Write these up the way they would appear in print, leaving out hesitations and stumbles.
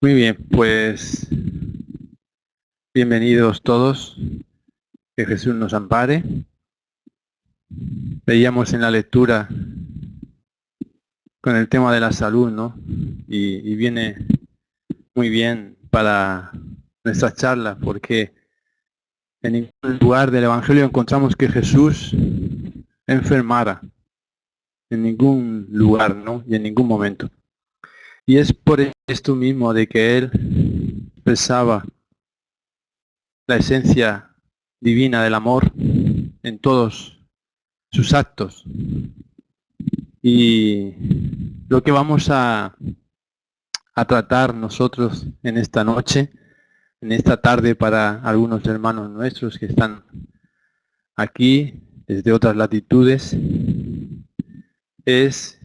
Muy bien, pues bienvenidos todos, que Jesús nos ampare. Veíamos en la lectura con el tema de la salud, ¿no? Y viene muy bien para nuestra charla, porque en ningún lugar del Evangelio encontramos que Jesús enfermara, en ningún lugar, ¿no? Y en ningún momento. Y es por esto mismo de que Él expresaba la esencia divina del amor en todos sus actos. Y lo que vamos a tratar nosotros en esta noche, en esta tarde para algunos hermanos nuestros que están aquí desde otras latitudes, es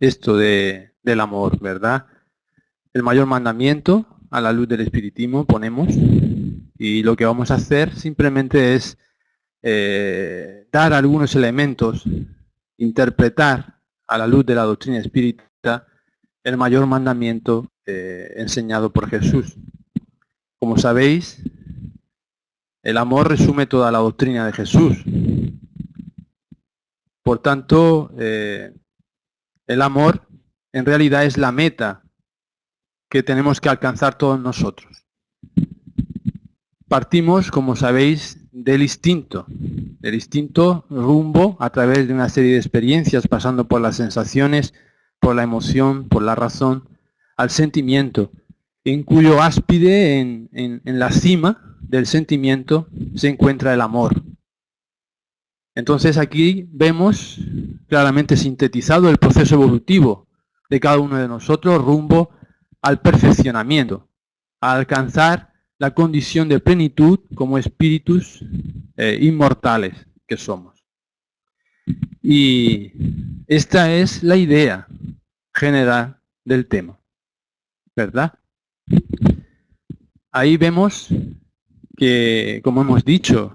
esto del amor, ¿verdad? El mayor mandamiento a la luz del espiritismo ponemos, y lo que vamos a hacer simplemente es dar algunos elementos, interpretar a la luz de la doctrina espírita el mayor mandamiento enseñado por Jesús. Como sabéis, el amor resume toda la doctrina de Jesús. Por tanto, el amor en realidad es la meta que tenemos que alcanzar todos nosotros. Partimos, como sabéis, del instinto rumbo a través de una serie de experiencias, pasando por las sensaciones, por la emoción, por la razón, al sentimiento, en cuyo áspide, en la cima del sentimiento, se encuentra el amor. Entonces aquí vemos claramente sintetizado el proceso evolutivo de cada uno de nosotros rumbo al perfeccionamiento, a alcanzar la condición de plenitud como espíritus inmortales que somos. Y esta es la idea general del tema, ¿verdad? Ahí vemos que, como hemos dicho,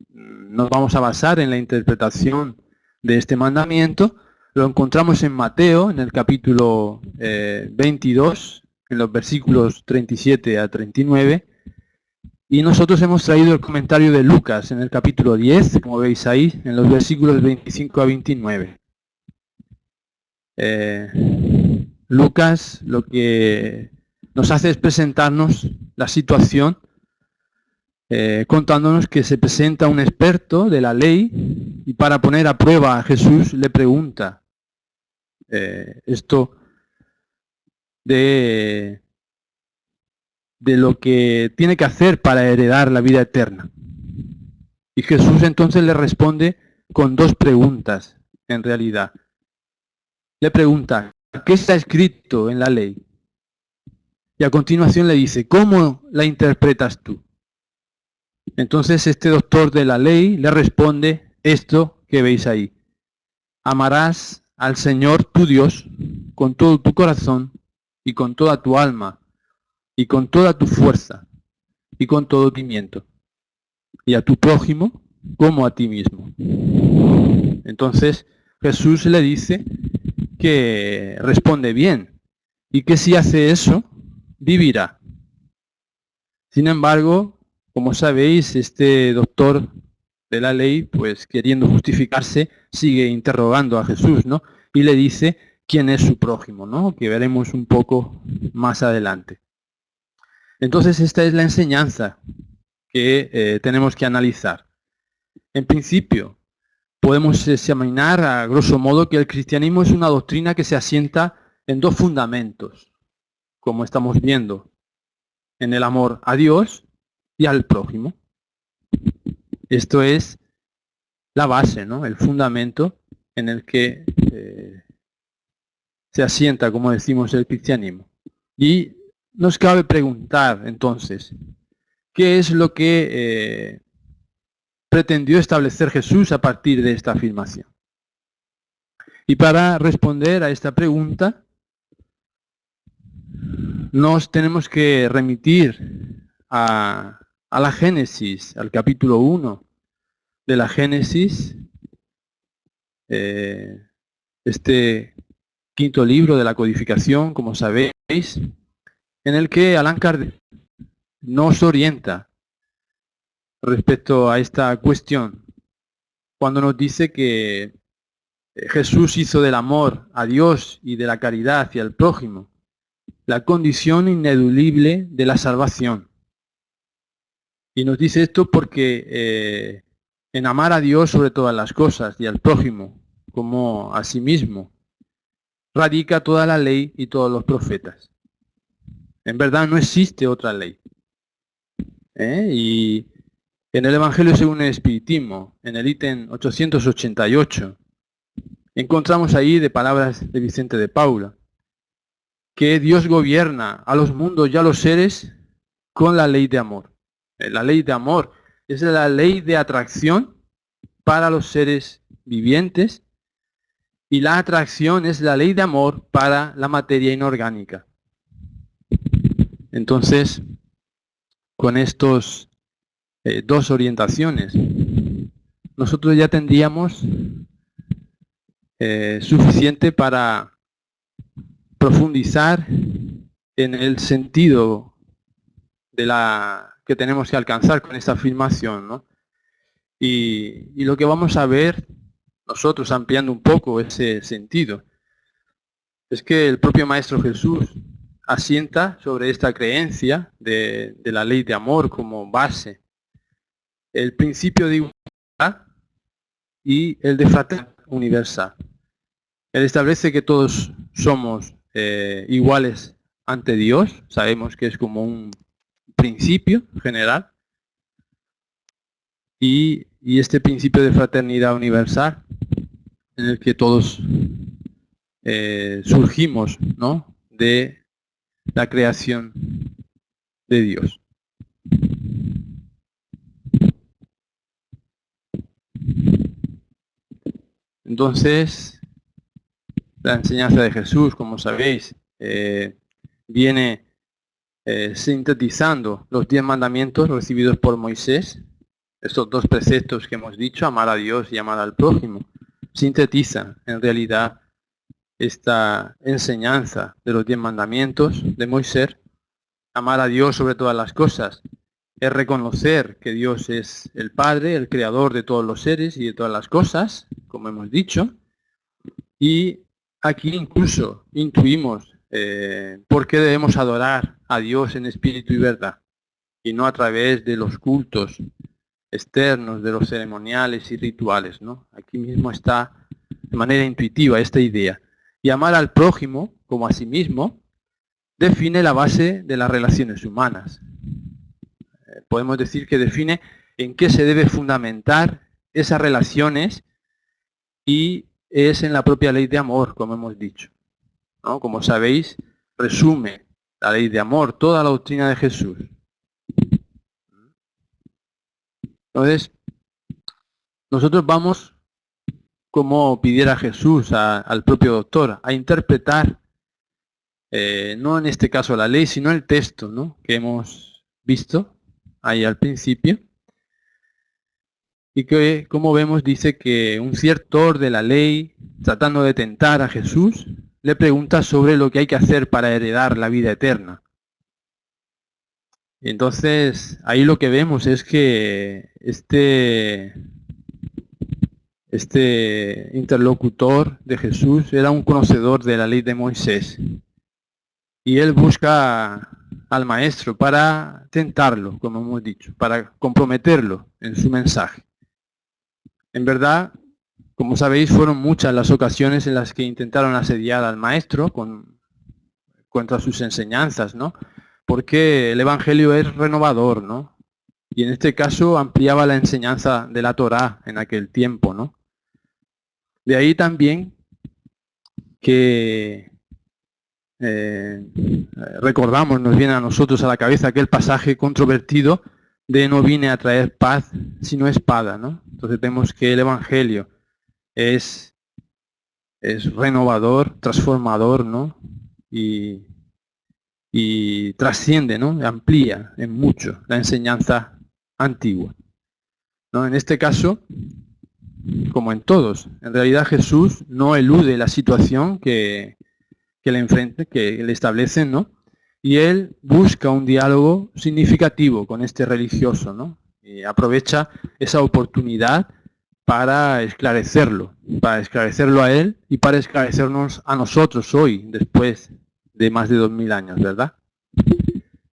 nos vamos a basar en la interpretación de este mandamiento. Lo encontramos en Mateo, en el capítulo 22, en los versículos 37 a 39. Y nosotros hemos traído el comentario de Lucas, en el capítulo 10, como veis ahí, en los versículos 25 a 29. Lucas lo que nos hace es presentarnos la situación contándonos que se presenta un experto de la ley y para poner a prueba a Jesús le pregunta esto de lo que tiene que hacer para heredar la vida eterna. Y Jesús entonces le responde con dos preguntas, en realidad. Le pregunta, ¿qué está escrito en la ley? Y a continuación le dice, ¿cómo la interpretas tú? Entonces este doctor de la ley le responde esto que veis ahí. Amarás al Señor tu Dios con todo tu corazón y con toda tu alma y con toda tu fuerza y con todo tu miento. Y a tu prójimo como a ti mismo. Entonces Jesús le dice que responde bien y que si hace eso, vivirá. Sin embargo, como sabéis, este doctor de la ley, pues queriendo justificarse, sigue interrogando a Jesús, ¿no? Y le dice quién es su prójimo, ¿no? Que veremos un poco más adelante. Entonces esta es la enseñanza que tenemos que analizar. En principio, podemos examinar a grosso modo que el cristianismo es una doctrina que se asienta en dos fundamentos, como estamos viendo, en el amor a Dios y al prójimo. Esto es la base, ¿no? El fundamento en el que se asienta, como decimos, el cristianismo. Y nos cabe preguntar, entonces, ¿qué es lo que pretendió establecer Jesús a partir de esta afirmación? Y para responder a esta pregunta, nos tenemos que remitir a la Génesis, al capítulo 1 de la Génesis, este quinto libro de la codificación, como sabéis, en el que Allan Kardec nos orienta respecto a esta cuestión, cuando nos dice que Jesús hizo del amor a Dios y de la caridad hacia el prójimo la condición ineludible de la salvación. Y nos dice esto porque en amar a Dios sobre todas las cosas y al prójimo como a sí mismo radica toda la ley y todos los profetas. En verdad no existe otra ley. Y en el Evangelio según el Espiritismo, en el ítem 888, encontramos ahí de palabras de Vicente de Paula, que Dios gobierna a los mundos y a los seres con la ley de amor. La ley de amor es la ley de atracción para los seres vivientes y la atracción es la ley de amor para la materia inorgánica. Entonces, con estos dos orientaciones, nosotros ya tendríamos suficiente para profundizar en el sentido de la que tenemos que alcanzar con esta afirmación, ¿no? Y lo que vamos a ver nosotros, ampliando un poco ese sentido, es que el propio Maestro Jesús asienta sobre esta creencia de la ley de amor como base el principio de igualdad y el de fraternidad universal. Él establece que todos somos iguales ante Dios, sabemos que es como un principio general, y este principio de fraternidad universal en el que todos surgimos, ¿no?, de la creación de Dios. Entonces, la enseñanza de Jesús, como sabéis, viene sintetizando los 10 mandamientos recibidos por Moisés. Estos dos preceptos que hemos dicho, amar a Dios y amar al prójimo, sintetizan en realidad esta enseñanza de los 10 mandamientos de Moisés. Amar a Dios sobre todas las cosas es reconocer que Dios es el Padre, el Creador de todos los seres y de todas las cosas, como hemos dicho. Y aquí incluso intuimos por qué debemos adorar a Dios en espíritu y verdad, y no a través de los cultos externos, de los ceremoniales y rituales, ¿no? Aquí mismo está de manera intuitiva esta idea. Y amar al prójimo como a sí mismo define la base de las relaciones humanas. Podemos decir que define en qué se debe fundamentar esas relaciones y es en la propia ley de amor, como hemos dicho, ¿no? Como sabéis, resume la ley de amor toda la doctrina de Jesús. Entonces, nosotros vamos, como pidiera Jesús al propio doctor, a interpretar, no en este caso la ley, sino el texto, ¿no?, que hemos visto ahí al principio, y que, como vemos, dice que un cierto autor de la ley, tratando de tentar a Jesús, le pregunta sobre lo que hay que hacer para heredar la vida eterna. Entonces, ahí lo que vemos es que este interlocutor de Jesús era un conocedor de la ley de Moisés. Y él busca al maestro para tentarlo, como hemos dicho, para comprometerlo en su mensaje. En verdad, como sabéis, fueron muchas las ocasiones en las que intentaron asediar al maestro contra sus enseñanzas, ¿no? Porque el Evangelio es renovador, ¿no? Y en este caso ampliaba la enseñanza de la Torá en aquel tiempo, ¿no? De ahí también que recordamos, nos viene a nosotros a la cabeza aquel pasaje controvertido de no vine a traer paz sino espada, ¿no? Entonces vemos que el Evangelio es renovador, transformador, ¿no? Y trasciende, ¿no? Amplía en mucho la enseñanza antigua, ¿no? En este caso, como en todos, en realidad Jesús no elude la situación que le enfrenta, que le establecen, ¿no? Y él busca un diálogo significativo con este religioso, ¿no? Y aprovecha esa oportunidad para esclarecerlo a él y para esclarecernos a nosotros hoy, después de más de 2000 años, ¿verdad?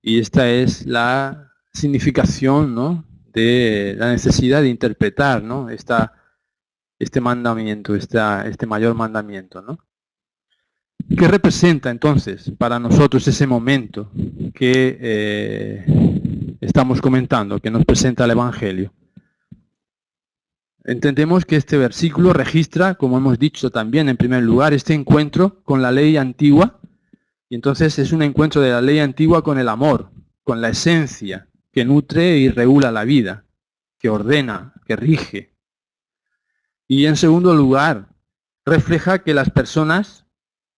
Y esta es la significación, ¿no?, de la necesidad de interpretar, ¿no?, este mandamiento, este mayor mandamiento, ¿no? ¿Qué representa entonces para nosotros ese momento que estamos comentando, que nos presenta el Evangelio? Entendemos que este versículo registra, como hemos dicho también en primer lugar, este encuentro con la ley antigua, y entonces es un encuentro de la ley antigua con el amor, con la esencia que nutre y regula la vida, que ordena, que rige. Y en segundo lugar, refleja que las personas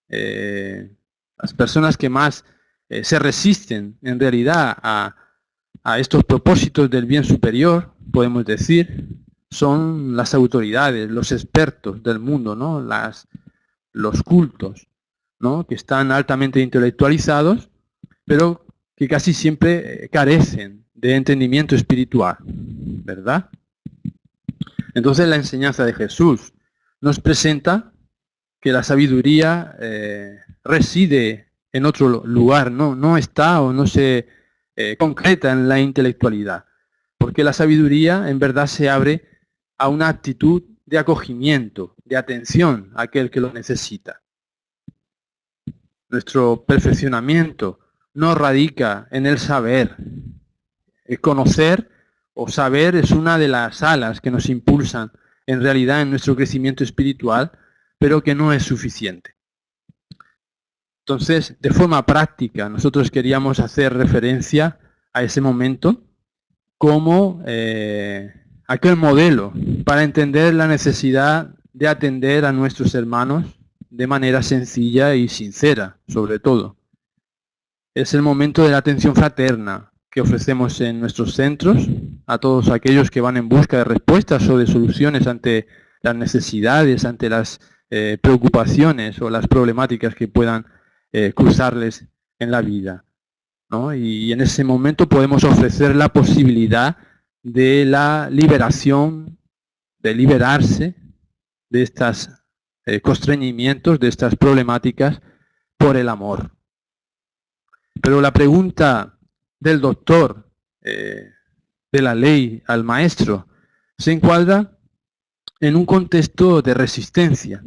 que más se resisten en realidad a estos propósitos del bien superior, podemos decir, son las autoridades, los expertos del mundo, ¿no?, los cultos, ¿no?, que están altamente intelectualizados, pero que casi siempre carecen de entendimiento espiritual, ¿verdad? Entonces la enseñanza de Jesús nos presenta que la sabiduría reside en otro lugar, no está o no se concreta en la intelectualidad, porque la sabiduría en verdad se abre a una actitud de acogimiento, de atención a aquel que lo necesita. Nuestro perfeccionamiento no radica en el saber. El conocer o saber es una de las alas que nos impulsan en realidad en nuestro crecimiento espiritual, pero que no es suficiente. Entonces, de forma práctica, nosotros queríamos hacer referencia a ese momento como aquel modelo para entender la necesidad de atender a nuestros hermanos de manera sencilla y sincera, sobre todo. Es el momento de la atención fraterna que ofrecemos en nuestros centros a todos aquellos que van en busca de respuestas o de soluciones ante las necesidades, ante las preocupaciones o las problemáticas que puedan cruzarles en la vida, ¿no? Y en ese momento podemos ofrecer la posibilidad de la liberación, de liberarse de estos constreñimientos, de estas problemáticas por el amor. Pero la pregunta del doctor de la ley al maestro se encuadra en un contexto de resistencia,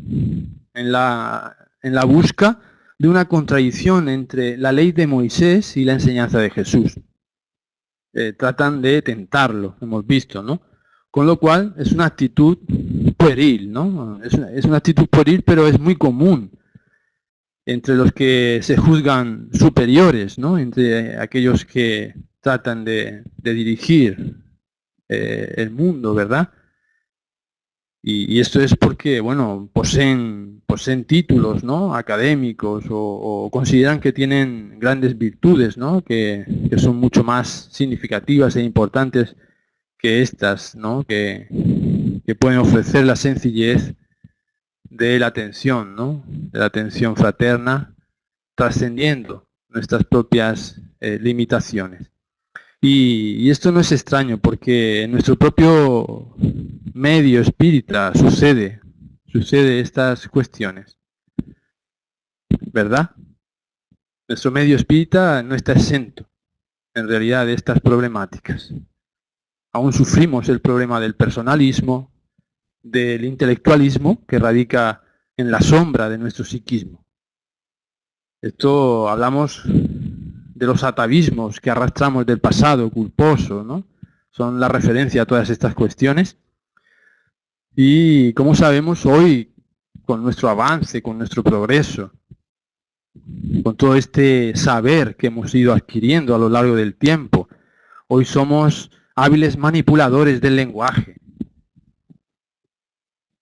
en la busca de una contradicción entre la ley de Moisés y la enseñanza de Jesús. Tratan de tentarlo, hemos visto, ¿no? Con lo cual es una actitud pueril, ¿no? Es una actitud pueril, pero es muy común entre los que se juzgan superiores, ¿no?, entre aquellos que tratan de dirigir el mundo, ¿verdad? Y esto es porque, bueno, poseen títulos, ¿no?, académicos o consideran que tienen grandes virtudes, ¿no?, que son mucho más significativas e importantes que estas, ¿no?, que pueden ofrecer la sencillez de la atención, ¿no?, de la atención fraterna, trascendiendo nuestras propias limitaciones. Y esto no es extraño, porque en nuestro propio medio espírita sucede estas cuestiones, ¿verdad? Nuestro medio espírita no está exento, en realidad, de estas problemáticas. Aún sufrimos el problema del personalismo, del intelectualismo, que radica en la sombra de nuestro psiquismo. Esto hablamos de los atavismos que arrastramos del pasado culposo, ¿no? Son la referencia a todas estas cuestiones. Y como sabemos hoy, con nuestro avance, con nuestro progreso, con todo este saber que hemos ido adquiriendo a lo largo del tiempo, hoy somos hábiles manipuladores del lenguaje.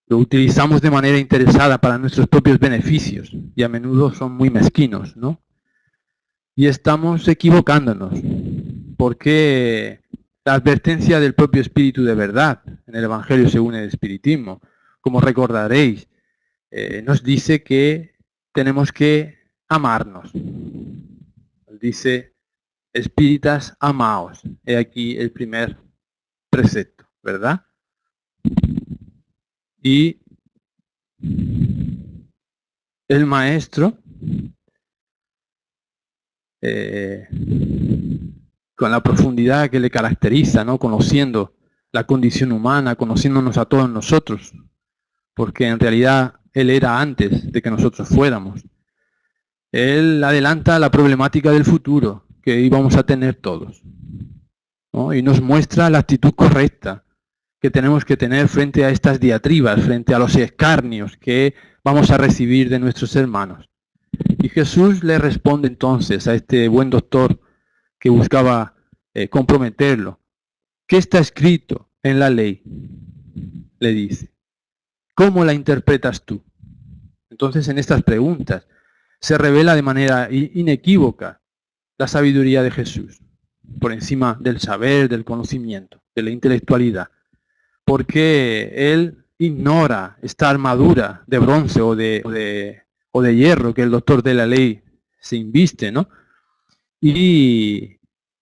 Lo utilizamos de manera interesada para nuestros propios beneficios y a menudo son muy mezquinos, ¿no? Y estamos equivocándonos, porque la advertencia del propio Espíritu de verdad en el Evangelio según el Espiritismo, como recordaréis, nos dice que tenemos que amarnos. El Nos dice, espíritas, amaos. He aquí el primer precepto, ¿verdad? Y el maestro, con la profundidad que le caracteriza, ¿no? Conociendo la condición humana, conociéndonos a todos nosotros, porque en realidad Él era antes de que nosotros fuéramos. Él adelanta la problemática del futuro que íbamos a tener todos, ¿no? Y nos muestra la actitud correcta que tenemos que tener frente a estas diatribas, frente a los escarnios que vamos a recibir de nuestros hermanos. Y Jesús le responde entonces a este buen doctor que buscaba comprometerlo. ¿Qué está escrito en la ley? Le dice. ¿Cómo la interpretas tú? Entonces, en estas preguntas se revela de manera inequívoca la sabiduría de Jesús, por encima del saber, del conocimiento, de la intelectualidad, porque Él ignora esta armadura de bronce o de hierro que el doctor de la ley se inviste, ¿no? Y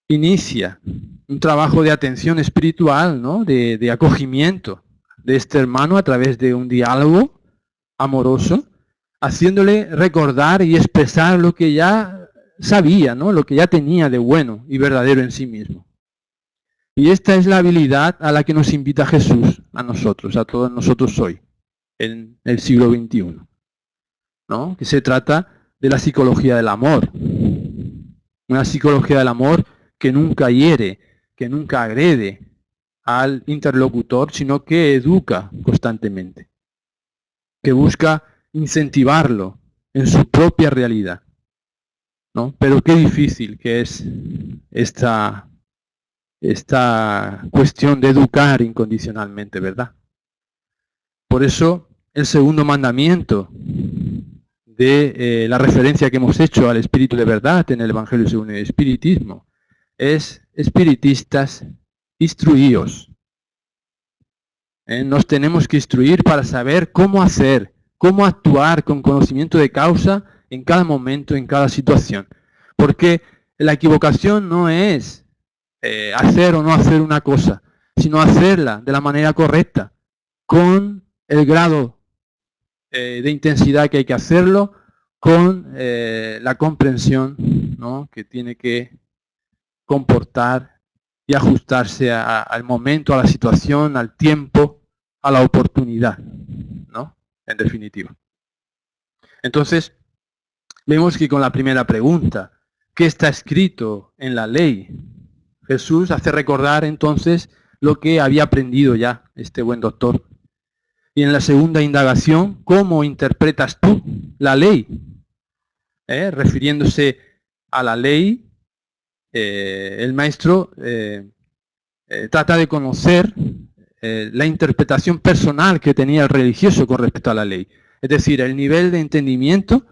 inicia un trabajo de atención espiritual, ¿no? De acogimiento de este hermano a través de un diálogo amoroso, haciéndole recordar y expresar lo que ya sabía, ¿no? Lo que ya tenía de bueno y verdadero en sí mismo. Y esta es la habilidad a la que nos invita Jesús, a nosotros, a todos nosotros hoy, en el siglo XXI, ¿no? Que se trata de la psicología del amor. Una psicología del amor que nunca hiere, que nunca agrede al interlocutor, sino que educa constantemente, que busca incentivarlo en su propia realidad, ¿no? Pero qué difícil que es esta cuestión de educar incondicionalmente, ¿verdad? Por eso el segundo mandamiento de la referencia que hemos hecho al Espíritu de verdad en el Evangelio según el Espiritismo es: espiritistas, instruíos. Nos tenemos que instruir para saber cómo hacer, cómo actuar con conocimiento de causa en cada momento, en cada situación. Porque la equivocación no es hacer o no hacer una cosa, sino hacerla de la manera correcta, con el grado de intensidad que hay que hacerlo, con la comprensión, ¿no? Que tiene que comportar y ajustarse al momento, a la situación, al tiempo, a la oportunidad, ¿no? En definitiva. Entonces, vemos que con la primera pregunta, ¿qué está escrito en la ley? Jesús hace recordar entonces lo que había aprendido ya este buen doctor. Y en la segunda indagación, ¿cómo interpretas tú la ley? Refiriéndose a la ley, el maestro trata de conocer la interpretación personal que tenía el religioso con respecto a la ley. Es decir, el nivel de entendimiento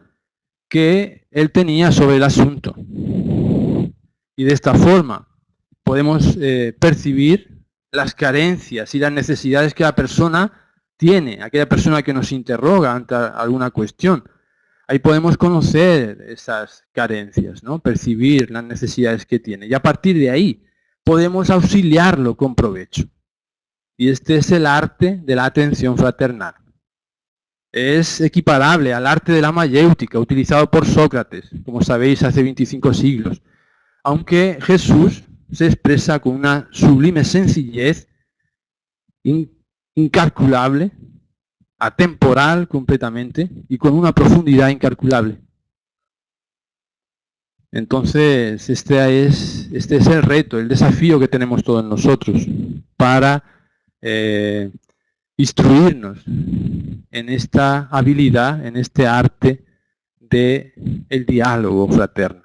que él tenía sobre el asunto. Y de esta forma podemos percibir las carencias y las necesidades que la persona tiene, aquella persona que nos interroga ante alguna cuestión. Ahí podemos conocer esas carencias, ¿no? Percibir las necesidades que tiene. Y a partir de ahí podemos auxiliarlo con provecho. Y este es el arte de la atención fraternal. Es equiparable al arte de la mayéutica utilizado por Sócrates, como sabéis, hace 25 siglos. Aunque Jesús se expresa con una sublime sencillez incalculable, atemporal completamente y con una profundidad incalculable. Entonces, este es el reto, el desafío que tenemos todos nosotros para instruirnos en esta habilidad, en este arte del diálogo fraterno.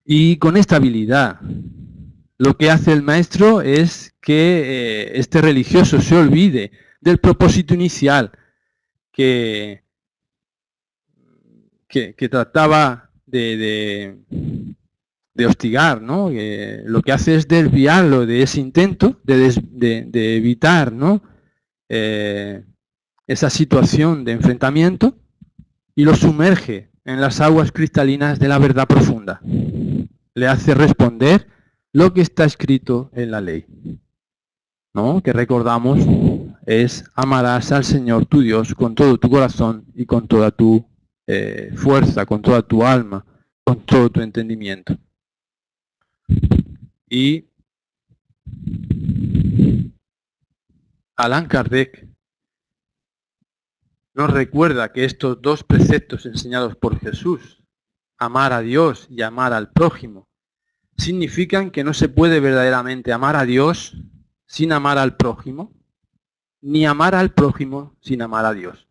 Y con esta habilidad, lo que hace el maestro es que este religioso se olvide del propósito inicial que trataba de hostigar, ¿no? Lo que hace es desviarlo de ese intento de evitar, ¿no? Esa situación de enfrentamiento, y lo sumerge en las aguas cristalinas de la verdad profunda. Le hace responder lo que está escrito en la ley, ¿no? Que recordamos es: amarás al Señor tu Dios con todo tu corazón y con toda tu fuerza, con toda tu alma, con todo tu entendimiento. Y Allan Kardec nos recuerda que estos dos preceptos enseñados por Jesús, amar a Dios y amar al prójimo, significan que no se puede verdaderamente amar a Dios sin amar al prójimo, ni amar al prójimo sin amar a Dios.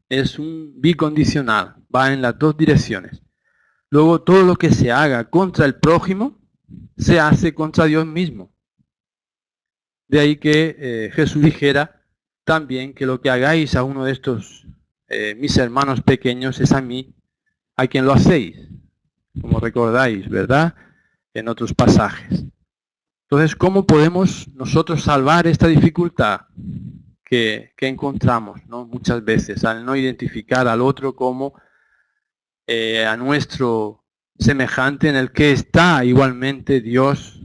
Es un bicondicional, va en las dos direcciones. Luego, todo lo que se haga contra el prójimo se hace contra Dios mismo. De ahí que Jesús dijera también que lo que hagáis a uno de estos mis hermanos pequeños es a mí a quien lo hacéis, como recordáis, ¿verdad? En otros pasajes. Entonces, ¿cómo podemos nosotros salvar esta dificultad que encontramos, ¿no? Muchas veces al no identificar al otro como a nuestro semejante, en el que está igualmente Dios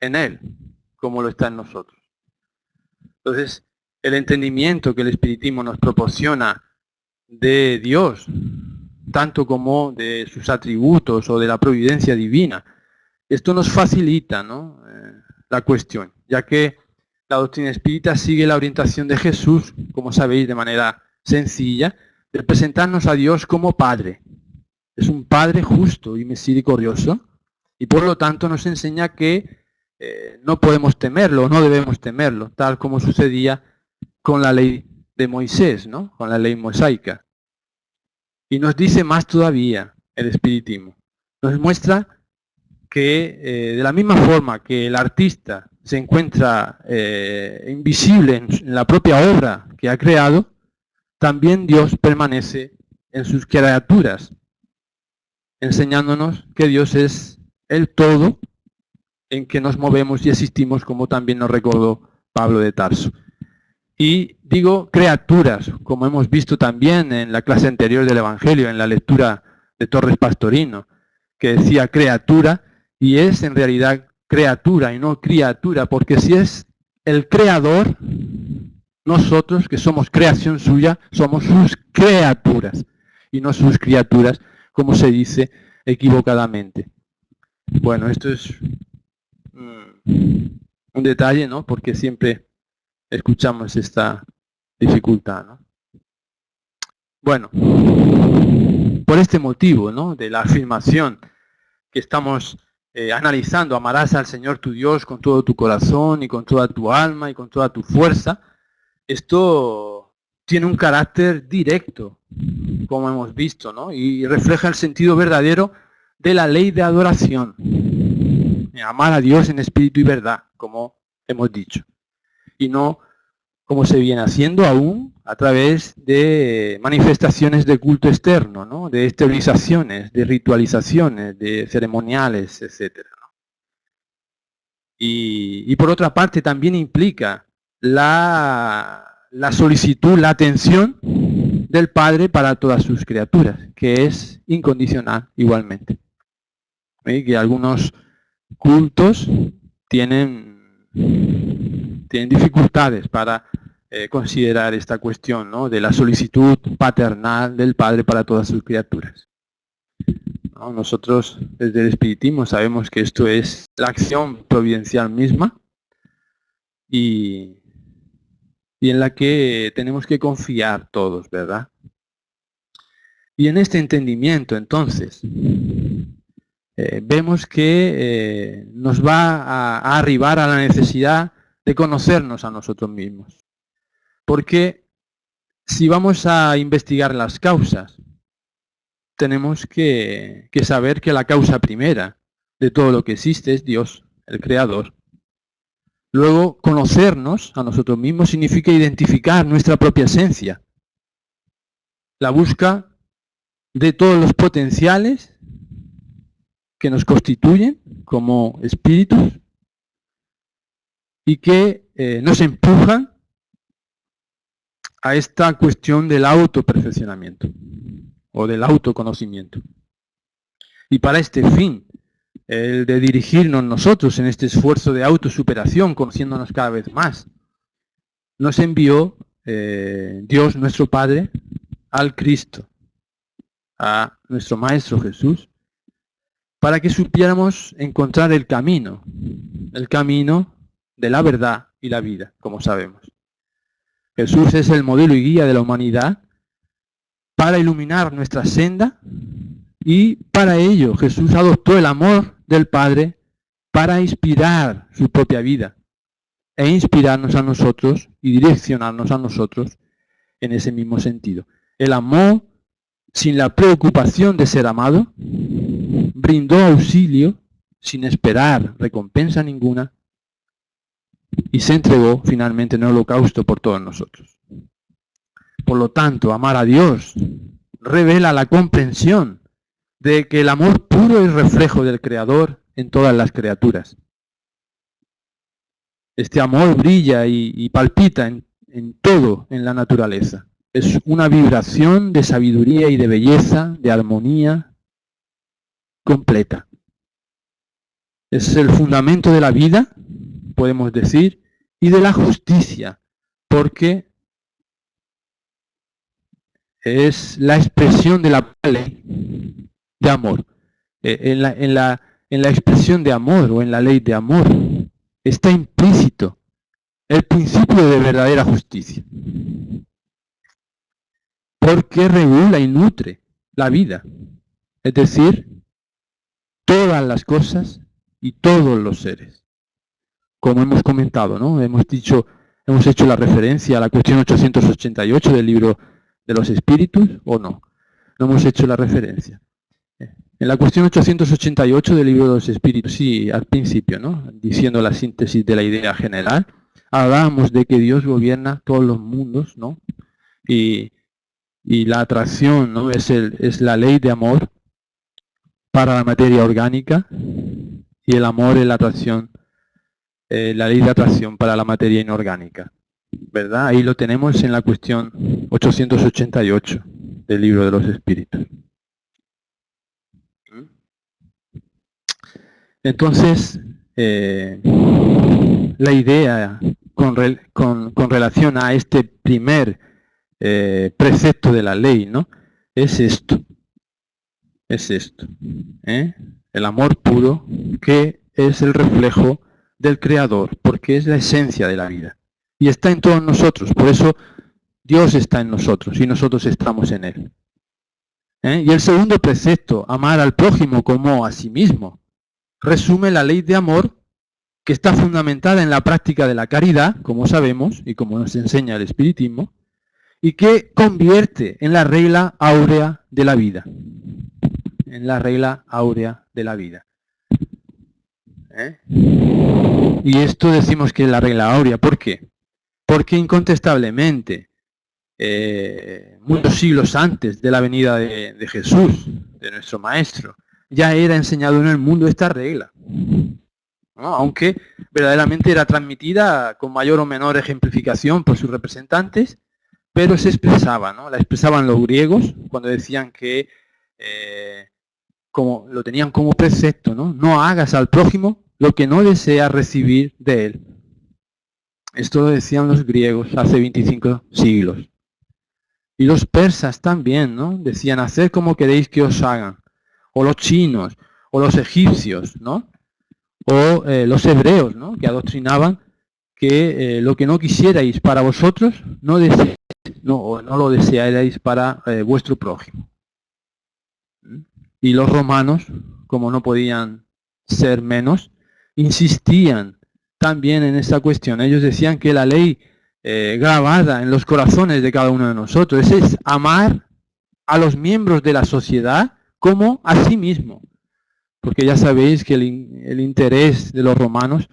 en él, como lo está en nosotros? Entonces, el entendimiento que el espiritismo nos proporciona de Dios, tanto como de sus atributos o de la providencia divina, esto nos facilita, ¿no? La cuestión, ya que la doctrina espírita sigue la orientación de Jesús, como sabéis, de manera sencilla, de presentarnos a Dios como Padre. Es un Padre justo y misericordioso, y por lo tanto nos enseña que no podemos temerlo, no debemos temerlo, tal como sucedía con la ley de Moisés, ¿no? Con la ley mosaica. Y nos dice más todavía el espiritismo. Nos muestra que de la misma forma que el artista se encuentra invisible en la propia obra que ha creado, también Dios permanece en sus criaturas, enseñándonos que Dios es el todo en que nos movemos y existimos, como también nos recordó Pablo de Tarso. Y digo criaturas, como hemos visto también en la clase anterior del Evangelio, en la lectura de Torres Pastorino, que decía criatura, y es en realidad criatura y no criatura, porque si es el creador, nosotros que somos creación suya, somos sus criaturas, y no sus criaturas, como se dice equivocadamente. Bueno, esto es un detalle, ¿no? Porque siempre escuchamos esta dificultad, ¿no? Bueno, por este motivo, ¿no? De la afirmación que estamos analizando, amarás al Señor tu Dios con todo tu corazón y con toda tu alma y con toda tu fuerza, esto tiene un carácter directo, como hemos visto, ¿no? Y refleja el sentido verdadero de la ley de adoración. Amar a Dios en espíritu y verdad, como hemos dicho. Y no como se viene haciendo aún a través de manifestaciones de culto externo, ¿no? De exteriorizaciones, de ritualizaciones, de ceremoniales, etc. ¿no? Y por otra parte también implica la solicitud, la atención del Padre para todas sus criaturas, que es incondicional igualmente. ¿Sí? Que algunos cultos tienen dificultades para considerar esta cuestión, ¿no? De la solicitud paternal del Padre para todas sus criaturas. ¿No? Nosotros desde el espiritismo sabemos que esto es la acción providencial misma y en la que tenemos que confiar todos, ¿verdad? Y en este entendimiento, entonces, vemos que nos va a arribar a la necesidad de conocernos a nosotros mismos. Porque si vamos a investigar las causas, tenemos que saber que la causa primera de todo lo que existe es Dios, el Creador. Luego, conocernos a nosotros mismos significa identificar nuestra propia esencia. La busca de todos los potenciales que nos constituyen como espíritus y que nos empujan a esta cuestión del autoperfeccionamiento o del autoconocimiento. Y para este fin, el de dirigirnos nosotros en este esfuerzo de autosuperación, conociéndonos cada vez más, nos envió Dios nuestro Padre al Cristo, a nuestro Maestro Jesús, para que supiéramos encontrar el camino de la verdad y la vida, como sabemos. Jesús es el modelo y guía de la humanidad para iluminar nuestra senda, y para ello Jesús adoptó el amor del Padre para inspirar su propia vida e inspirarnos a nosotros y direccionarnos a nosotros en ese mismo sentido. El amor sin la preocupación de ser amado, brindó auxilio sin esperar recompensa ninguna y se entregó finalmente en el holocausto por todos nosotros. Por lo tanto, amar a Dios revela la comprensión de que el amor puro es reflejo del Creador en todas las criaturas. Este amor brilla y palpita en todo en la naturaleza. Es una vibración de sabiduría y de belleza, de armonía completa. Es el fundamento de la vida, podemos decir, y de la justicia, porque es la expresión de la ley de amor. En la expresión de amor o en la ley de amor está implícito el principio de verdadera justicia, porque regula y nutre la vida, es decir, todas las cosas y todos los seres. Como hemos comentado, ¿no? Hemos hecho la referencia a la cuestión 888 del libro de los espíritus, ¿o no? No hemos hecho la referencia. En la cuestión 888 del libro de los espíritus, sí, al principio, ¿no? Diciendo la síntesis de la idea general, hablábamos de que Dios gobierna todos los mundos, ¿no? Y la atracción, ¿no? es la ley de amor para la materia orgánica, y el amor es la atracción, la ley de atracción para la materia inorgánica, ¿verdad? Ahí lo tenemos en la cuestión 888 del libro de los espíritus. Entonces, la idea con relación a este primer precepto de la ley, ¿no? Es esto. El amor puro, que es el reflejo del Creador, porque es la esencia de la vida. Y está en todos nosotros, por eso Dios está en nosotros y nosotros estamos en Él. Y el segundo precepto, amar al prójimo como a sí mismo, resume la ley de amor que está fundamentada en la práctica de la caridad, como sabemos y como nos enseña el espiritismo, y que convierte en la regla áurea de la vida. En la regla áurea de la vida. Y esto decimos que es la regla áurea. ¿Por qué? Porque incontestablemente, muchos siglos antes de la venida de Jesús, de nuestro Maestro, ya era enseñado en el mundo esta regla, ¿no? Aunque verdaderamente era transmitida con mayor o menor ejemplificación por sus representantes, pero se expresaba, ¿no? La expresaban los griegos cuando decían que como lo tenían como precepto, ¿no? No hagas al prójimo lo que no deseas recibir de él. Esto lo decían los griegos hace 25 siglos. Y los persas también, ¿no? Decían, haced como queréis que os hagan. O los chinos, o los egipcios, ¿no? O los hebreos, ¿no? Que adoctrinaban que lo que no quisierais para vosotros, no lo desearais para vuestro prójimo. Y los romanos, como no podían ser menos, insistían también en esta cuestión. Ellos decían que la ley grabada en los corazones de cada uno de nosotros es amar a los miembros de la sociedad como a sí mismo. Porque ya sabéis que el interés de los romanos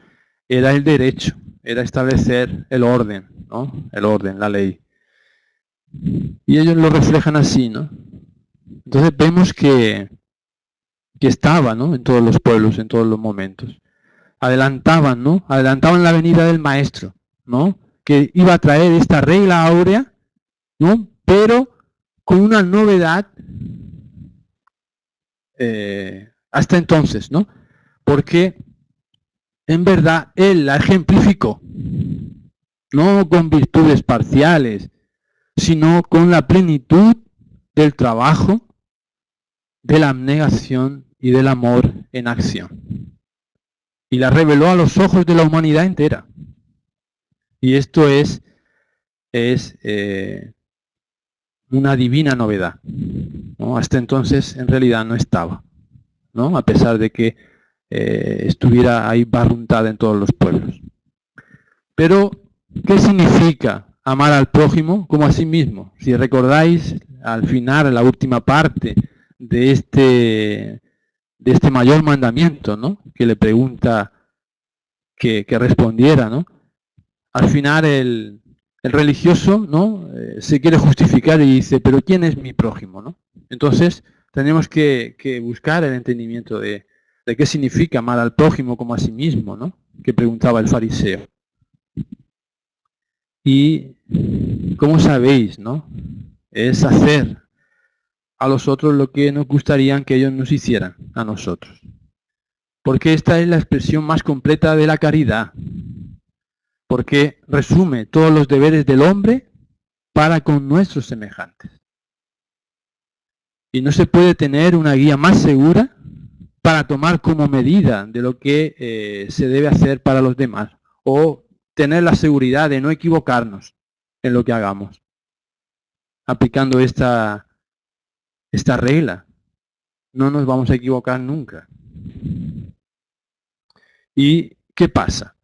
era el derecho, era establecer el orden, ¿no? El orden, la ley. Y ellos lo reflejan así, ¿no? Entonces vemos que estaba, ¿no? En todos los pueblos, en todos los momentos. Adelantaban, ¿no? Adelantaban la venida del Maestro, ¿no? Que iba a traer esta regla áurea ¿no? Pero con una novedad hasta entonces, ¿no? Porque en verdad él la ejemplificó, no con virtudes parciales, sino con la plenitud del trabajo, de la abnegación y del amor en acción. Y la reveló a los ojos de la humanidad entera. Y esto es una divina novedad, ¿no? Hasta entonces en realidad no estaba, ¿no? A pesar de que estuviera ahí barruntada en todos los pueblos. Pero, ¿qué significa amar al prójimo como a sí mismo? Si recordáis, al final, la última parte de este mayor mandamiento, ¿no? Que le pregunta que respondiera, ¿no? Al final el religioso, ¿no? Se quiere justificar y dice, pero ¿quién es mi prójimo, ¿no? Entonces, tenemos que buscar el entendimiento de qué significa amar al prójimo como a sí mismo, ¿no? Que preguntaba el fariseo. Y, como sabéis, ¿no? Es hacer a los otros lo que nos gustaría que ellos nos hicieran a nosotros. Porque esta es la expresión más completa de la caridad. Porque resume todos los deberes del hombre para con nuestros semejantes. Y no se puede tener una guía más segura para tomar como medida de lo que se debe hacer para los demás. O tener la seguridad de no equivocarnos en lo que hagamos. Aplicando esta regla, no nos vamos a equivocar nunca. ¿Y qué pasa?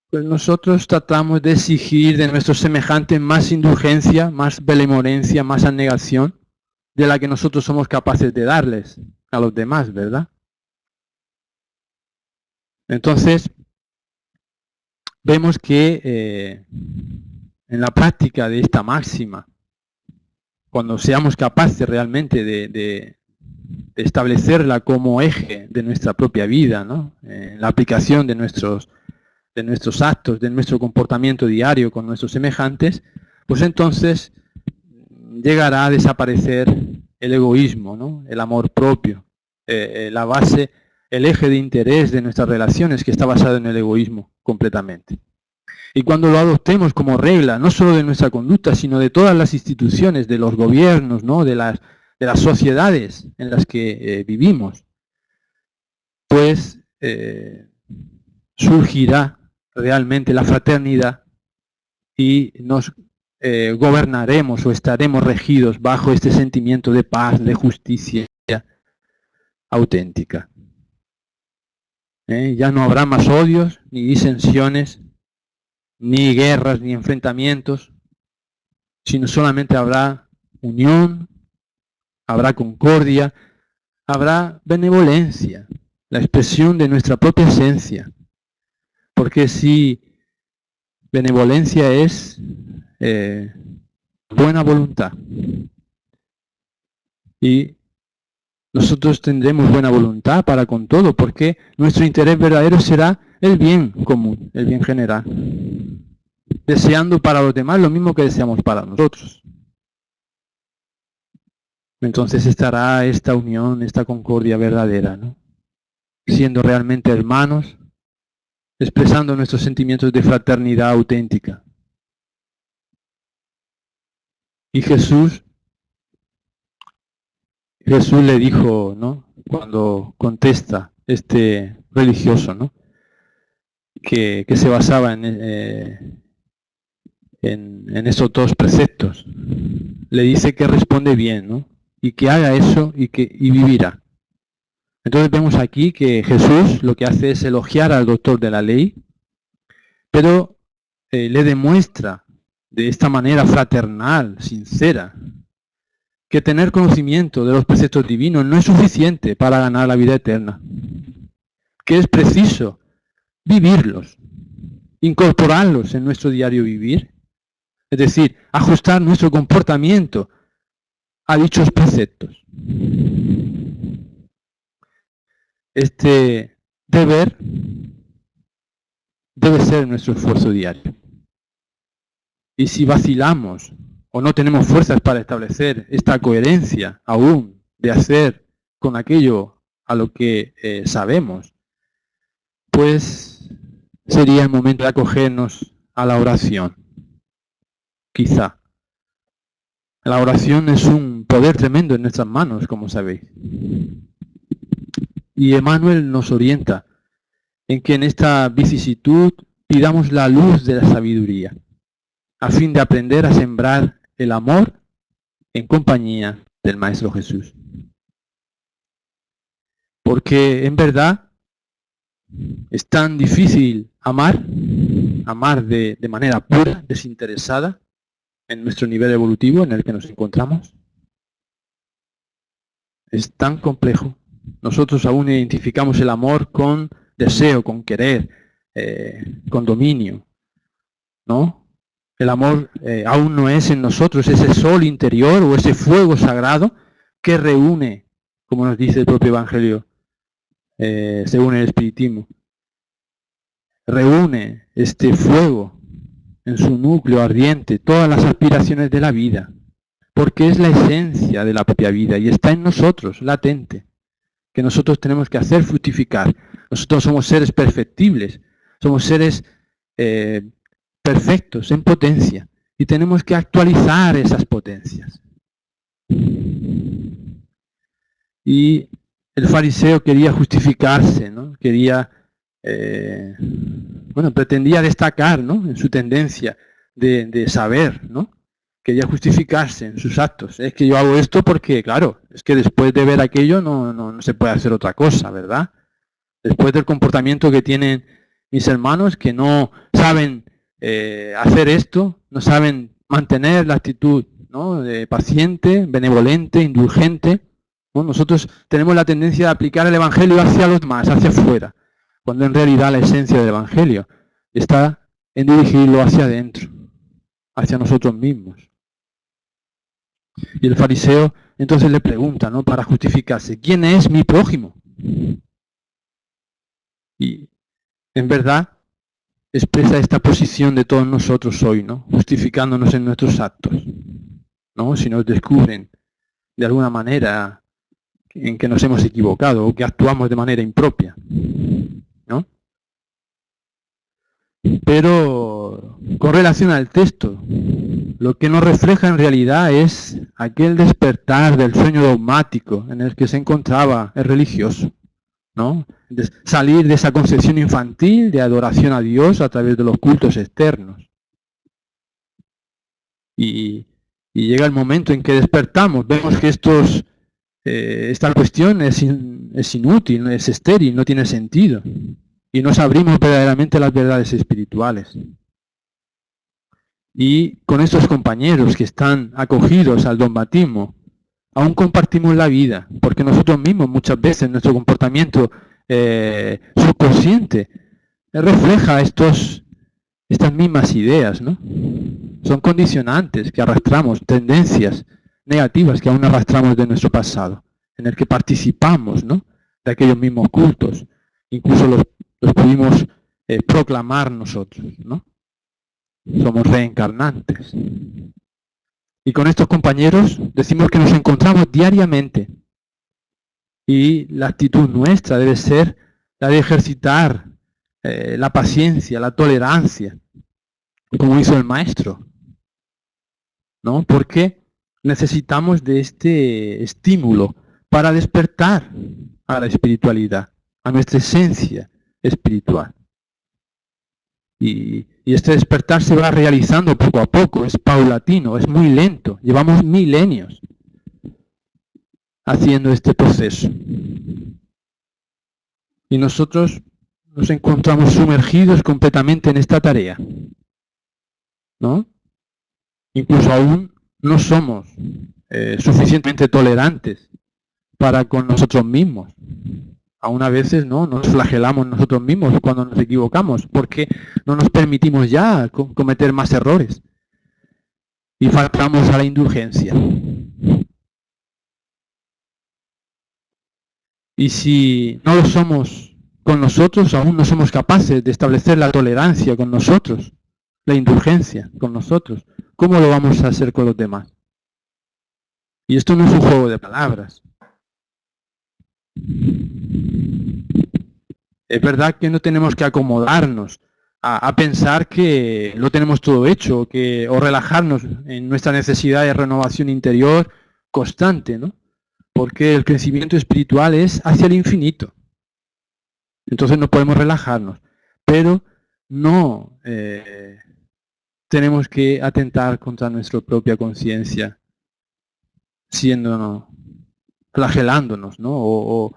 Pues nosotros tratamos de exigir de nuestros semejantes más indulgencia, más benevolencia, más abnegación de la que nosotros somos capaces de darles a los demás, ¿verdad? Entonces, vemos que en la práctica de esta máxima, cuando seamos capaces realmente de establecerla como eje de nuestra propia vida, ¿no? La aplicación de nuestros actos, de nuestro comportamiento diario con nuestros semejantes, pues entonces llegará a desaparecer el egoísmo, ¿no? El amor propio, la base, el eje de interés de nuestras relaciones que está basado en el egoísmo completamente. Y cuando lo adoptemos como regla, no solo de nuestra conducta, sino de todas las instituciones, de los gobiernos, ¿no? de las sociedades en las que vivimos, pues surgirá realmente la fraternidad y nos gobernaremos o estaremos regidos bajo este sentimiento de paz, de justicia auténtica. Ya no habrá más odios, ni disensiones, ni guerras, ni enfrentamientos, sino solamente habrá unión, habrá concordia, habrá benevolencia, la expresión de nuestra propia esencia. Porque si benevolencia es buena voluntad, y nosotros tendremos buena voluntad para con todo, porque nuestro interés verdadero será el bien común, el bien general, deseando para los demás lo mismo que deseamos para nosotros. Entonces estará esta unión, esta concordia verdadera, ¿no? Siendo realmente hermanos, expresando nuestros sentimientos de fraternidad auténtica. Y Jesús le dijo, ¿no? Cuando contesta este religioso, ¿no? Que se basaba en esos dos preceptos. Le dice que responde bien, ¿no? Y que haga eso y vivirá. Entonces vemos aquí que Jesús lo que hace es elogiar al doctor de la ley, pero le demuestra de esta manera fraternal, sincera, que tener conocimiento de los preceptos divinos no es suficiente para ganar la vida eterna, que es preciso vivirlos, incorporarlos en nuestro diario vivir, es decir, ajustar nuestro comportamiento a dichos preceptos. Este deber debe ser nuestro esfuerzo diario. Y si vacilamos o no tenemos fuerzas para establecer esta coherencia aún de hacer con aquello a lo que sabemos, pues sería el momento de acogernos a la oración. Quizá. La oración es un poder tremendo en nuestras manos, como sabéis. Y Emmanuel nos orienta en que en esta vicisitud pidamos la luz de la sabiduría, a fin de aprender a sembrar el amor en compañía del Maestro Jesús. Porque en verdad es tan difícil amar de manera pura, desinteresada, en nuestro nivel evolutivo en el que nos encontramos. Es tan complejo. Nosotros aún identificamos el amor con deseo, con querer, con dominio, ¿no? El amor aún no es en nosotros ese sol interior o ese fuego sagrado que reúne, como nos dice el propio Evangelio, según el Espiritismo, reúne este fuego en su núcleo ardiente todas las aspiraciones de la vida, porque es la esencia de la propia vida y está en nosotros, latente, que nosotros tenemos que hacer fructificar. Nosotros somos seres perfectibles, somos seres perfectos en potencia y tenemos que actualizar esas potencias. Y el fariseo quería justificarse, ¿no? Quería, pretendía destacar, ¿no? En su tendencia de saber, ¿no? Quería justificarse en sus actos. Es que yo hago esto porque, claro, es que después de ver aquello no se puede hacer otra cosa, ¿verdad? Después del comportamiento que tienen mis hermanos, que no saben hacer esto, no saben mantener la actitud, ¿no? De paciente, benevolente, indulgente. ¿No? Nosotros tenemos la tendencia de aplicar el Evangelio hacia los demás, hacia afuera, cuando en realidad la esencia del Evangelio está en dirigirlo hacia adentro, hacia nosotros mismos. Y el fariseo entonces le pregunta, ¿no? Para justificarse, ¿quién es mi prójimo? Y en verdad expresa esta posición de todos nosotros hoy, ¿no? Justificándonos en nuestros actos, ¿no? Si nos descubren de alguna manera en que nos hemos equivocado o que actuamos de manera impropia, ¿no? Pero con relación al texto, lo que nos refleja en realidad es aquel despertar del sueño dogmático en el que se encontraba el religioso, ¿no? De salir de esa concepción infantil de adoración a Dios a través de los cultos externos. Y llega el momento en que despertamos, vemos que esta cuestión es inútil, es estéril, no tiene sentido. Y nos abrimos verdaderamente las verdades espirituales. Y con estos compañeros que están acogidos al dogmatismo, aún compartimos la vida, porque nosotros mismos muchas veces nuestro comportamiento subconsciente refleja estas mismas ideas, ¿no? Son condicionantes que arrastramos, tendencias negativas que aún arrastramos de nuestro pasado, en el que participamos, ¿no? De aquellos mismos cultos, incluso los pudimos proclamar nosotros, ¿no? Somos reencarnantes. Y con estos compañeros decimos que nos encontramos diariamente. Y la actitud nuestra debe ser la de ejercitar la paciencia, la tolerancia, como hizo el Maestro, ¿no? Porque necesitamos de este estímulo para despertar a la espiritualidad, a nuestra esencia espiritual. Y este despertar se va realizando poco a poco, es paulatino, es muy lento. Llevamos milenios haciendo este proceso. Y nosotros nos encontramos sumergidos completamente en esta tarea, ¿no? Incluso aún no somos suficientemente tolerantes para con nosotros mismos. Aún a veces no nos flagelamos nosotros mismos cuando nos equivocamos, porque no nos permitimos ya cometer más errores. Y faltamos a la indulgencia. Y si no lo somos con nosotros, aún no somos capaces de establecer la tolerancia con nosotros, la indulgencia con nosotros, ¿cómo lo vamos a hacer con los demás? Y esto no es un juego de palabras. Es verdad que no tenemos que acomodarnos a pensar que lo tenemos todo hecho, o relajarnos en nuestra necesidad de renovación interior constante, ¿no? Porque el crecimiento espiritual es hacia el infinito. Entonces no podemos relajarnos. Pero no tenemos que atentar contra nuestra propia conciencia, flagelándonos, ¿no?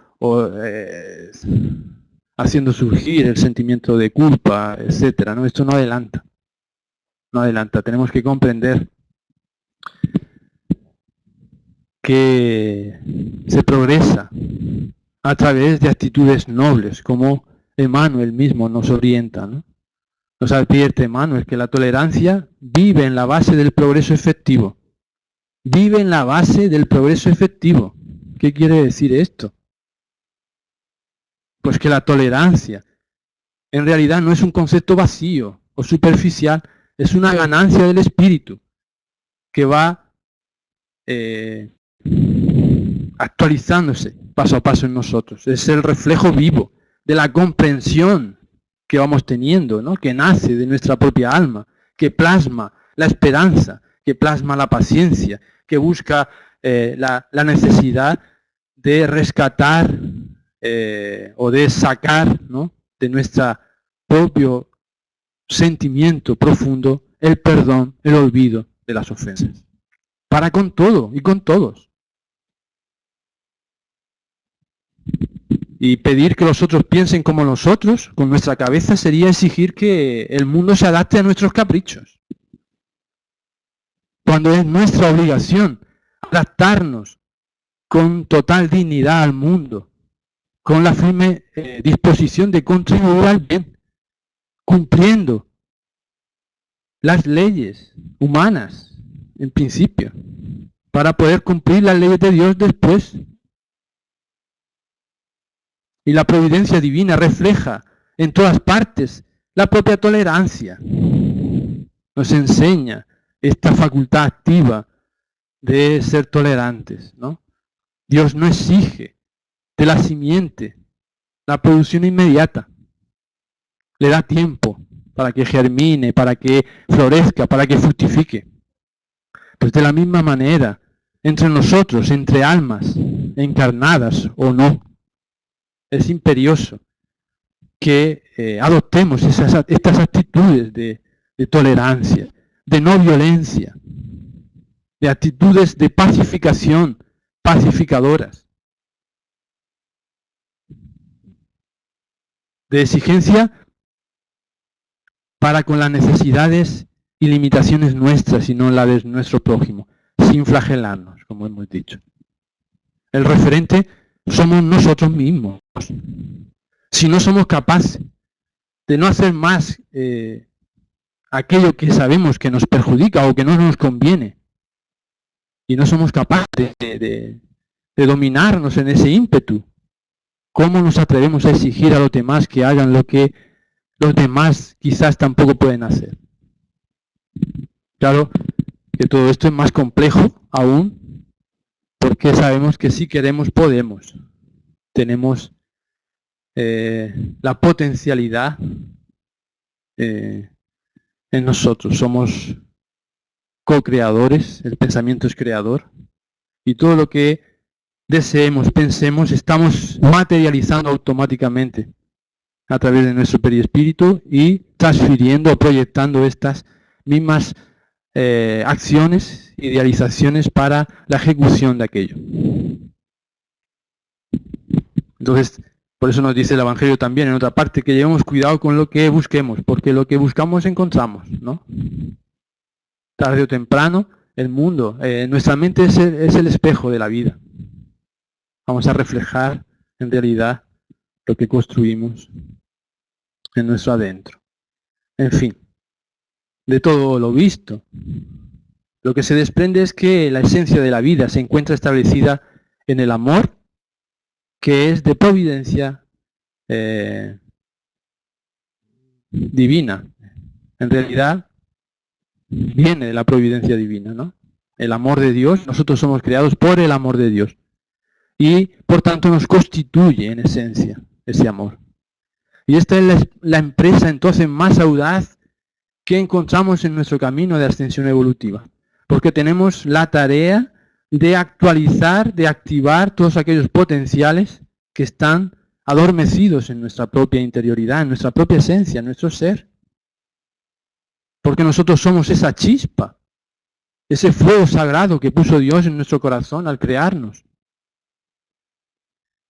Haciendo surgir el sentimiento de culpa, etcétera, ¿no? Esto no adelanta. No adelanta. Tenemos que comprender que se progresa a través de actitudes nobles, como Emmanuel mismo nos orienta, ¿no? Nos advierte Emmanuel que la tolerancia vive en la base del progreso efectivo. Vive en la base del progreso efectivo. ¿Qué quiere decir esto? Pues que la tolerancia en realidad no es un concepto vacío o superficial, es una ganancia del espíritu que va actualizándose paso a paso en nosotros. Es el reflejo vivo de la comprensión que vamos teniendo, ¿no? Que nace de nuestra propia alma, que plasma la esperanza, que plasma la paciencia, que busca la necesidad de rescatar o de sacar, ¿no? De nuestro propio sentimiento profundo el perdón, el olvido de las ofensas. Para con todo y con todos. Y pedir que los otros piensen como nosotros, con nuestra cabeza, sería exigir que el mundo se adapte a nuestros caprichos. Cuando es nuestra obligación adaptarnos con total dignidad al mundo, con la firme disposición de contribuir al bien, cumpliendo las leyes humanas, en principio, para poder cumplir las leyes de Dios después. Y la providencia divina refleja en todas partes la propia tolerancia. Nos enseña esta facultad activa de ser tolerantes, ¿no? Dios no exige de la simiente la producción inmediata. Le da tiempo para que germine, para que florezca, para que fructifique. Pues de la misma manera, entre nosotros, entre almas encarnadas o no, es imperioso que adoptemos estas actitudes de tolerancia, de no violencia, de actitudes de pacificación, pacificadoras, de exigencia para con las necesidades y limitaciones nuestras y no la de nuestro prójimo, sin flagelarnos, como hemos dicho. El referente somos nosotros mismos. Si no somos capaces de no hacer más aquello que sabemos que nos perjudica o que no nos conviene, y no somos capaces de dominarnos en ese ímpetu, ¿cómo nos atrevemos a exigir a los demás que hagan lo que los demás quizás tampoco pueden hacer? Claro que todo esto es más complejo aún, porque sabemos que si queremos podemos. Tenemos la potencialidad en nosotros. Somos co-creadores, el pensamiento es creador, y todo lo que deseemos, pensemos, estamos materializando automáticamente a través de nuestro perispíritu y transfiriendo o proyectando estas mismas acciones, idealizaciones para la ejecución de aquello. Entonces, por eso nos dice el Evangelio también en otra parte, que llevemos cuidado con lo que busquemos, porque lo que buscamos encontramos, ¿no? Tarde o temprano, el mundo, nuestra mente es el espejo de la vida. Vamos a reflejar en realidad lo que construimos en nuestro adentro. En fin, de todo lo visto, lo que se desprende es que la esencia de la vida se encuentra establecida en el amor, que es de providencia divina. En realidad, viene de la providencia divina, ¿no? El amor de Dios, nosotros somos creados por el amor de Dios. Y por tanto nos constituye en esencia ese amor. Y esta es la empresa entonces más audaz que encontramos en nuestro camino de ascensión evolutiva. Porque tenemos la tarea de actualizar, de activar todos aquellos potenciales que están adormecidos en nuestra propia interioridad, en nuestra propia esencia, en nuestro ser. Porque nosotros somos esa chispa, ese fuego sagrado que puso Dios en nuestro corazón al crearnos.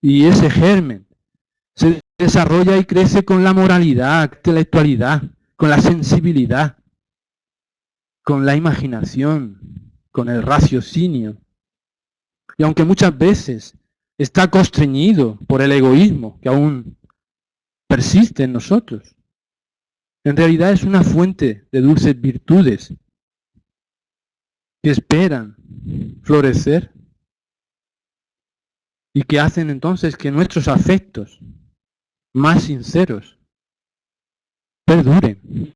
Y ese germen se desarrolla y crece con la moralidad, intelectualidad, con la sensibilidad, con la imaginación, con el raciocinio. Y aunque muchas veces está constreñido por el egoísmo que aún persiste en nosotros, en realidad es una fuente de dulces virtudes que esperan florecer y que hacen entonces que nuestros afectos más sinceros perduren.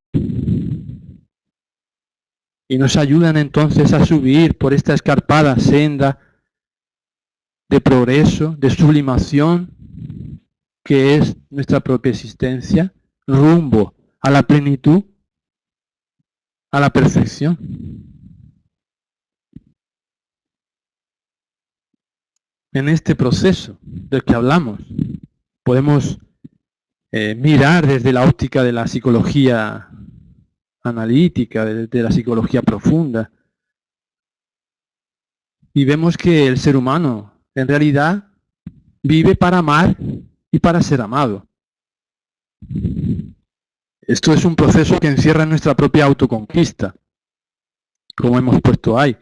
Y nos ayudan entonces a subir por esta escarpada senda de progreso, de sublimación, que es nuestra propia existencia, rumbo a la plenitud, a la perfección. En este proceso del que hablamos, podemos mirar desde la óptica de la psicología analítica, de la psicología profunda, y vemos que el ser humano en realidad vive para amar y para ser amado. Esto es un proceso que encierra nuestra propia autoconquista, como hemos puesto ahí,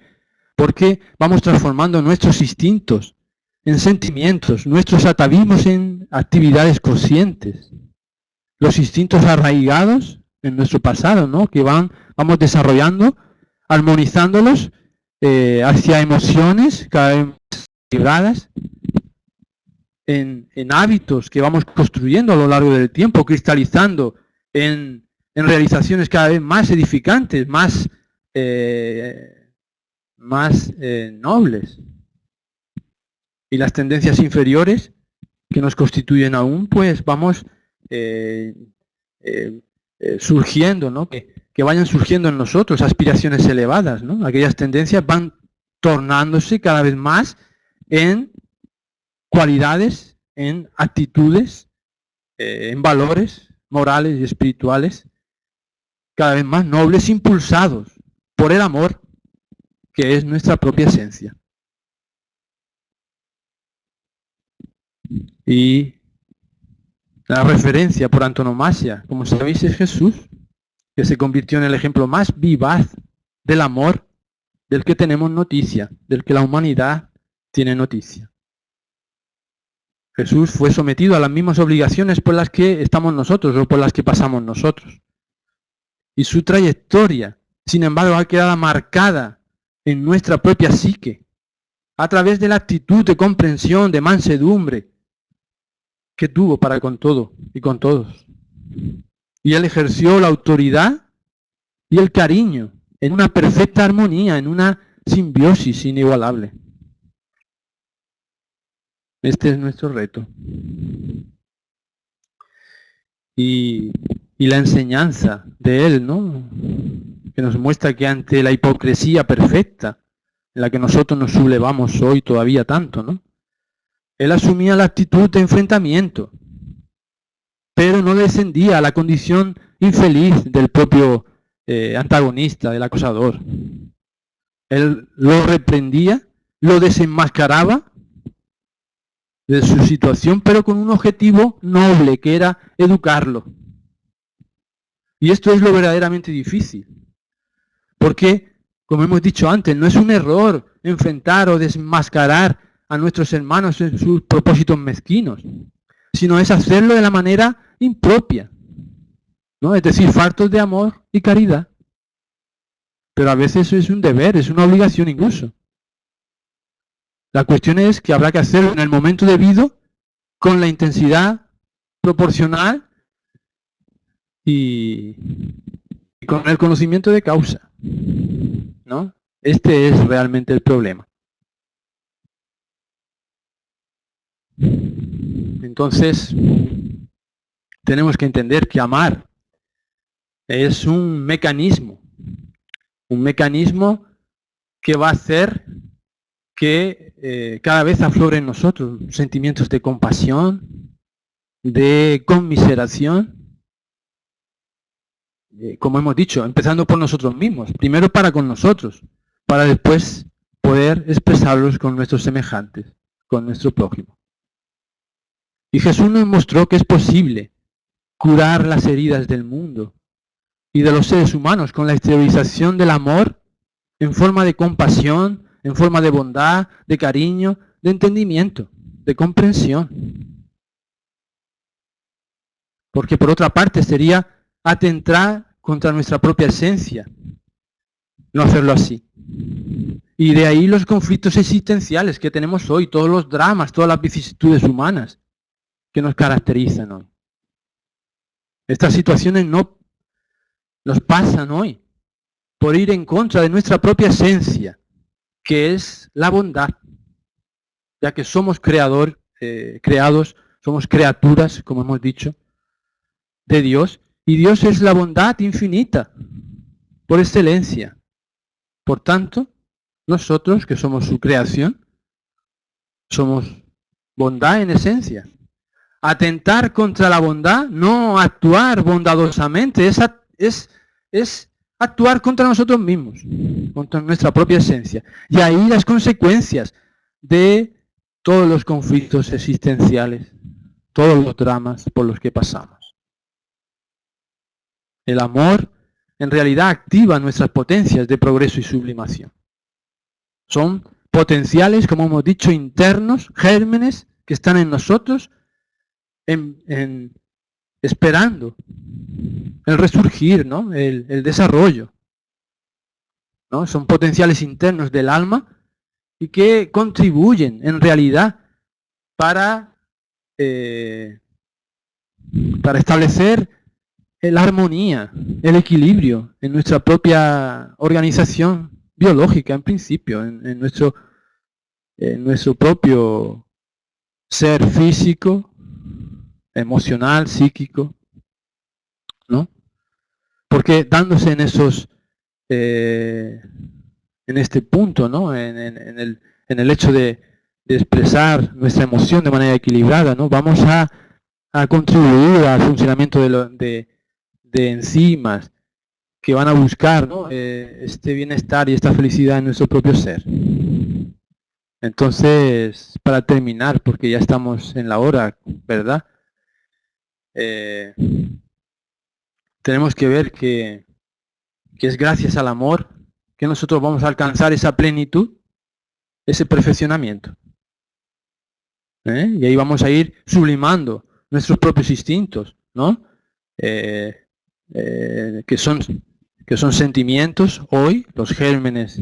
porque vamos transformando nuestros instintos en sentimientos, nuestros atavismos en actividades conscientes, los instintos arraigados en nuestro pasado, ¿no? Que vamos desarrollando, armonizándolos hacia emociones cada vez más equilibradas, en hábitos que vamos construyendo a lo largo del tiempo, cristalizando en realizaciones cada vez más edificantes, más nobles. Y las tendencias inferiores que nos constituyen aún, pues vamos surgiendo, ¿no? Que vayan surgiendo en nosotros aspiraciones elevadas, ¿no? Aquellas tendencias van tornándose cada vez más en cualidades, en actitudes, en valores morales y espirituales, cada vez más nobles, impulsados por el amor, que es nuestra propia esencia. Y la referencia por antonomasia, como sabéis, es Jesús, que se convirtió en el ejemplo más vivaz del amor del que tenemos noticia, del que la humanidad tiene noticia. Jesús fue sometido a las mismas obligaciones por las que estamos nosotros o por las que pasamos nosotros. Y su trayectoria, sin embargo, ha quedado marcada en nuestra propia psique, a través de la actitud de comprensión, de mansedumbre, que tuvo para con todo y con todos. Y él ejerció la autoridad y el cariño en una perfecta armonía, en una simbiosis inigualable. Este es nuestro reto. Y la enseñanza de él, ¿no? Que nos muestra que ante la hipocresía perfecta, en la que nosotros nos sublevamos hoy todavía tanto, ¿no? Él asumía la actitud de enfrentamiento, pero no descendía a la condición infeliz del propio antagonista, del acosador. Él lo reprendía, lo desenmascaraba de su situación, pero con un objetivo noble, que era educarlo. Y esto es lo verdaderamente difícil, porque, como hemos dicho antes, no es un error enfrentar o desenmascarar a nuestros hermanos en sus propósitos mezquinos, sino es hacerlo de la manera impropia, ¿no? Es decir, faltos de amor y caridad. Pero a veces eso es un deber, es una obligación incluso. La cuestión es que habrá que hacerlo en el momento debido, con la intensidad proporcional y con el conocimiento de causa. ¿no? Este es realmente el problema. Entonces, tenemos que entender que amar es un mecanismo que va a hacer que cada vez afloren en nosotros sentimientos de compasión, de conmiseración, como hemos dicho, empezando por nosotros mismos, primero para con nosotros, para después poder expresarlos con nuestros semejantes, con nuestro prójimo. Y Jesús nos mostró que es posible curar las heridas del mundo y de los seres humanos con la exteriorización del amor en forma de compasión, en forma de bondad, de cariño, de entendimiento, de comprensión. Porque por otra parte sería atentar contra nuestra propia esencia no hacerlo así. Y de ahí los conflictos existenciales que tenemos hoy, todos los dramas, todas las vicisitudes humanas que nos caracterizan hoy. Estas situaciones no nos pasan hoy por ir en contra de nuestra propia esencia, que es la bondad, ya que somos creados, somos criaturas, como hemos dicho, de Dios, y Dios es la bondad infinita, por excelencia. Por tanto, nosotros, que somos su creación, somos bondad en esencia. Atentar contra la bondad, no actuar bondadosamente, es actuar contra nosotros mismos, contra nuestra propia esencia. Y ahí las consecuencias de todos los conflictos existenciales, todos los dramas por los que pasamos. El amor en realidad activa nuestras potencias de progreso y sublimación. Son potenciales, como hemos dicho, internos, gérmenes que están en nosotros, esperando el resurgir, ¿no? el desarrollo, ¿no? Son potenciales internos del alma y que contribuyen en realidad para establecer la armonía, el equilibrio en nuestra propia organización biológica, en principio, en nuestro propio ser físico, emocional, psíquico, ¿no? Porque dándose en esos, en este punto, ¿no? En el hecho de expresar nuestra emoción de manera equilibrada, ¿no? Vamos a contribuir al funcionamiento de enzimas que van a buscar, ¿no? Este bienestar y esta felicidad en nuestro propio ser. Entonces, para terminar, porque ya estamos en la hora, ¿verdad? Tenemos que ver que es gracias al amor que nosotros vamos a alcanzar esa plenitud, ese perfeccionamiento. Y ahí vamos a ir sublimando nuestros propios instintos, ¿no? Que son sentimientos hoy, los gérmenes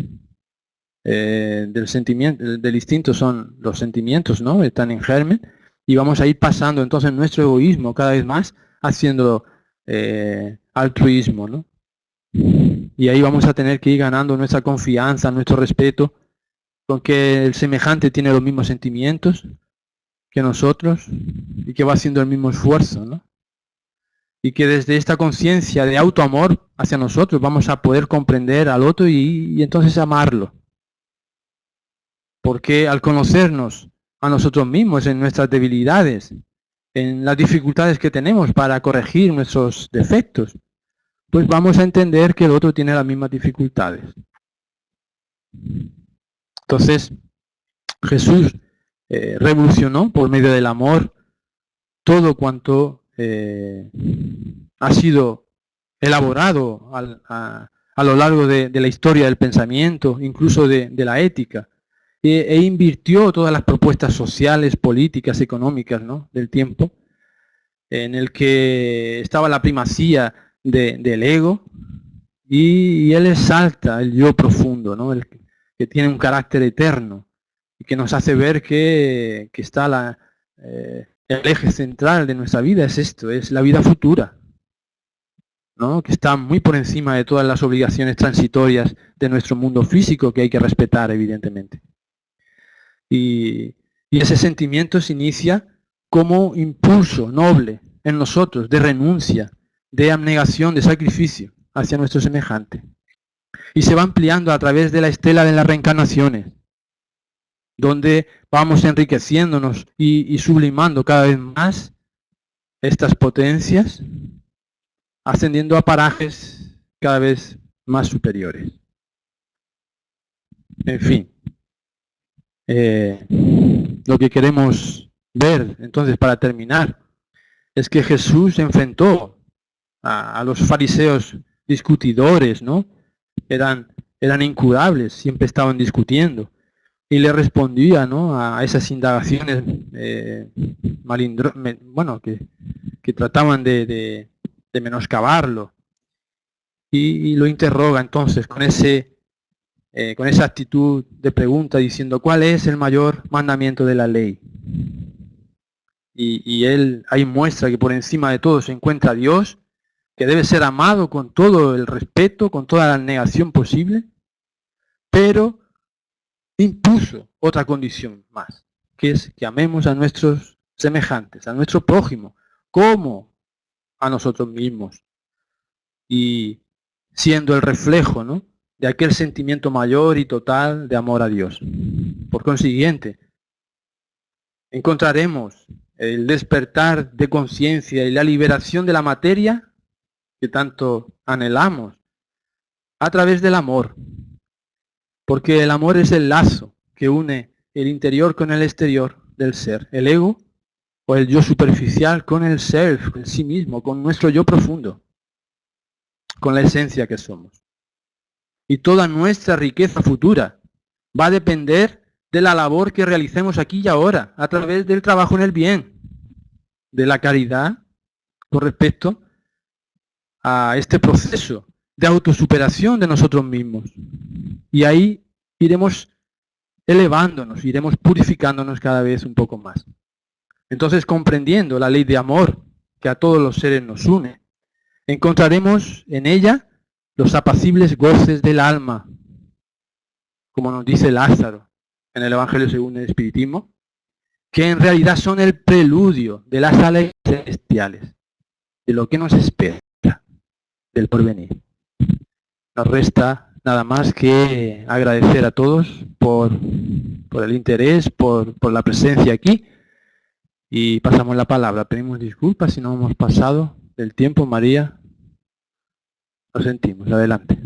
del instinto son los sentimientos, ¿no? Están en germen, y vamos a ir pasando entonces nuestro egoísmo cada vez más, haciendo altruismo, ¿no? Y ahí vamos a tener que ir ganando nuestra confianza, nuestro respeto, con que el semejante tiene los mismos sentimientos que nosotros y que va haciendo el mismo esfuerzo, ¿no? Y que desde esta conciencia de autoamor hacia nosotros vamos a poder comprender al otro y entonces amarlo. Porque al conocernos a nosotros mismos en nuestras debilidades, en las dificultades que tenemos para corregir nuestros defectos, pues vamos a entender que el otro tiene las mismas dificultades. Entonces, Jesús revolucionó por medio del amor todo cuanto ha sido elaborado a lo largo de la historia del pensamiento, incluso de la ética, e invirtió todas las propuestas sociales, políticas, económicas, ¿no? del tiempo, en el que estaba la primacía del ego, y él exalta el yo profundo, ¿no? El que tiene un carácter eterno y que nos hace ver que está el eje central de nuestra vida es esto, es la vida futura, ¿no? Que está muy por encima de todas las obligaciones transitorias de nuestro mundo físico que hay que respetar, evidentemente. Y ese sentimiento se inicia como impulso noble en nosotros de renuncia, de abnegación, de sacrificio hacia nuestro semejante. Y se va ampliando a través de la estela de las reencarnaciones, donde vamos enriqueciéndonos y sublimando cada vez más estas potencias, ascendiendo a parajes cada vez más superiores. En fin, lo que queremos ver, entonces, para terminar, es que Jesús enfrentó a los fariseos discutidores, ¿no? Eran incurables, siempre estaban discutiendo. Y le respondía, ¿no?, a esas indagaciones que trataban de menoscabarlo. Y lo interroga entonces con esa actitud de pregunta, diciendo: ¿cuál es el mayor mandamiento de la ley? Y él ahí muestra que por encima de todo se encuentra Dios, que debe ser amado con todo el respeto, con toda la negación posible, pero impuso otra condición más, que es que amemos a nuestros semejantes, a nuestro prójimo, como a nosotros mismos. Y siendo el reflejo, ¿no?, de aquel sentimiento mayor y total de amor a Dios. Por consiguiente, encontraremos el despertar de conciencia y la liberación de la materia que tanto anhelamos a través del amor. Porque el amor es el lazo que une el interior con el exterior del ser, el ego o el yo superficial con el self, con sí mismo, con nuestro yo profundo, con la esencia que somos. Y toda nuestra riqueza futura va a depender de la labor que realicemos aquí y ahora, a través del trabajo en el bien, de la caridad con respecto a este proceso de autosuperación de nosotros mismos. Y ahí iremos elevándonos, iremos purificándonos cada vez un poco más. Entonces, comprendiendo la ley de amor que a todos los seres nos une, encontraremos en ella los apacibles goces del alma, como nos dice Lázaro en el Evangelio según el Espiritismo, que en realidad son el preludio de las alegrías celestiales, de lo que nos espera, del porvenir. Nos resta nada más que agradecer a todos por el interés, por la presencia aquí, y pasamos la palabra. Pedimos disculpas si no hemos pasado del tiempo. María, lo sentimos. Adelante.